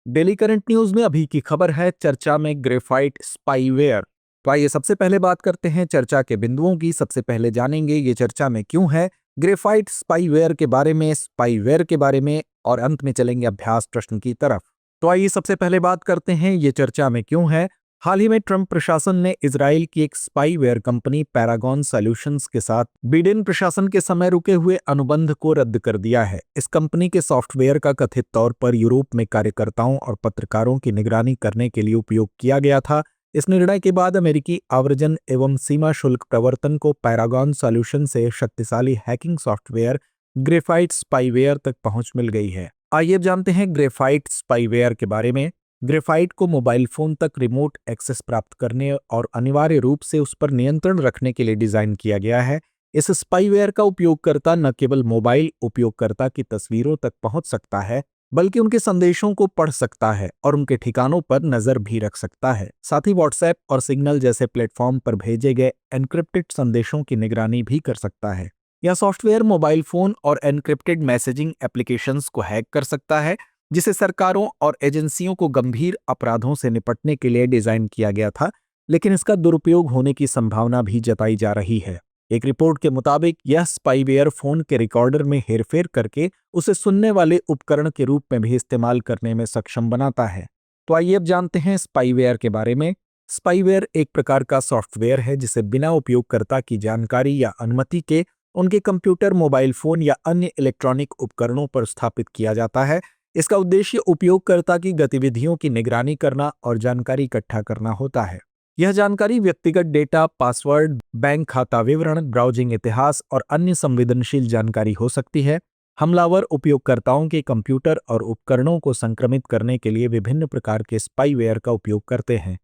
Daily current news में अभी की खबर है, चर्चा में ग्रेफाइट स्पाईवेयर। तो आइए सबसे पहले बात करते हैं चर्चा के बिंदुओं की। सबसे पहले जानेंगे ये चर्चा में क्यों है, ग्रेफाइट स्पाईवेयर के बारे में, स्पाईवेयर के बारे में, और अंत में चलेंगे अभ्यास प्रश्न की तरफ। तो आइए सबसे पहले बात करते हैं ये चर्चा में क्यों है। हाल ही में ट्रंप प्रशासन ने इजराइल की एक स्पाईवेयर कंपनी पैरागॉन सॉल्यूशंस के साथ बिडेन प्रशासन के समय रुके हुए अनुबंध को रद्द कर दिया है। इस कंपनी के सॉफ्टवेयर का कथित तौर पर यूरोप में कार्यकर्ताओं और पत्रकारों की निगरानी करने के लिए उपयोग किया गया था। इस निर्णय के बाद अमेरिकी आव्रजन एवं सीमा शुल्क प्रवर्तन को पैरागॉन सॉल्यूशन से शक्तिशाली हैकिंग सॉफ्टवेयर ग्रेफाइट स्पाईवेयर तक पहुंच मिल गई है। आइए अब जानते हैं ग्रेफाइट स्पाईवेयर के बारे में। ग्रेफाइट को मोबाइल फोन तक रिमोट एक्सेस प्राप्त करने और अनिवार्य रूप से उस पर नियंत्रण रखने के लिए डिजाइन किया गया है। इस स्पाईवेयर का उपयोगकर्ता न केवल मोबाइल उपयोगकर्ता की तस्वीरों तक पहुंच सकता है, बल्कि उनके संदेशों को पढ़ सकता है और उनके ठिकानों पर नजर भी रख सकता है। साथ ही व्हाट्सएप और सिग्नल जैसे प्लेटफॉर्म पर भेजे गए एन्क्रिप्टेड संदेशों की निगरानी भी कर सकता है। यह सॉफ्टवेयर मोबाइल फोन और एन्क्रिप्टेड मैसेजिंग एप्लीकेशंस को हैक कर सकता है, जिसे सरकारों और एजेंसियों को गंभीर अपराधों से निपटने के लिए डिजाइन किया गया था, लेकिन इसका दुरुपयोग होने की संभावना भी जताई जा रही है। एक रिपोर्ट के मुताबिक यह स्पाईवेयर फोन के रिकॉर्डर में हेरफेर करके उसे सुनने वाले उपकरण के रूप में भी इस्तेमाल करने में सक्षम बनाता है। तो आइए अब जानते हैं स्पाईवेयर के बारे में। स्पाईवेयर एक प्रकार का सॉफ्टवेयर है जिसे बिना उपयोगकर्ता की जानकारी या अनुमति के उनके कंप्यूटर, मोबाइल फोन या अन्य इलेक्ट्रॉनिक उपकरणों पर स्थापित किया जाता है। इसका उद्देश्य उपयोगकर्ता की गतिविधियों की निगरानी करना और जानकारी इकट्ठा करना होता है। यह जानकारी व्यक्तिगत डेटा, पासवर्ड, बैंक खाता विवरण, ब्राउजिंग इतिहास और अन्य संवेदनशील जानकारी हो सकती है। हमलावर उपयोगकर्ताओं के कंप्यूटर और उपकरणों को संक्रमित करने के लिए विभिन्न प्रकार के स्पाईवेयर का उपयोग करते हैं।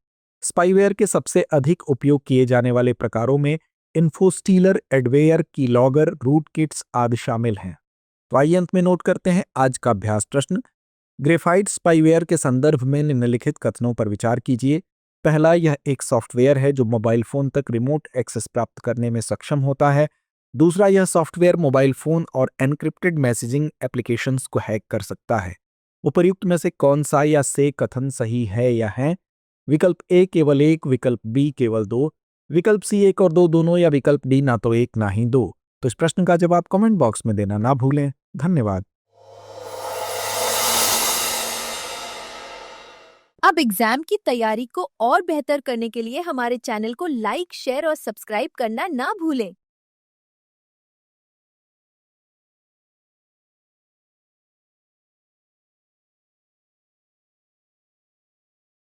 स्पाईवेयर के सबसे अधिक उपयोग किए जाने वाले प्रकारों में इन्फोस्टीलर, एडवेयर, कीलॉगर, रूटकिट्स आदि शामिल हैं। तो आइए अंत में नोट करते हैं आज का अभ्यास प्रश्न। ग्रेफाइट स्पाईवेयर के संदर्भ में निम्नलिखित कथनों पर विचार कीजिए। पहला, यह एक सॉफ्टवेयर है जो मोबाइल फोन तक रिमोट एक्सेस प्राप्त करने में सक्षम होता है। दूसरा, यह सॉफ्टवेयर मोबाइल फोन और एन्क्रिप्टेड मैसेजिंग एप्लीकेशंस को हैक कर सकता है। उपर्युक्त में से कौन सा या से कथन सही है या है? विकल्प ए केवल एक, विकल्प बी केवल दो, विकल्प सी एक और दो दोनों, या विकल्प डी ना तो एक ना ही दो। तो इस प्रश्न का जवाब कमेंट बॉक्स में देना ना भूलें। धन्यवाद। अब एग्जाम की तैयारी को और बेहतर करने के लिए हमारे चैनल को लाइक, शेयर और सब्सक्राइब करना ना भूलें।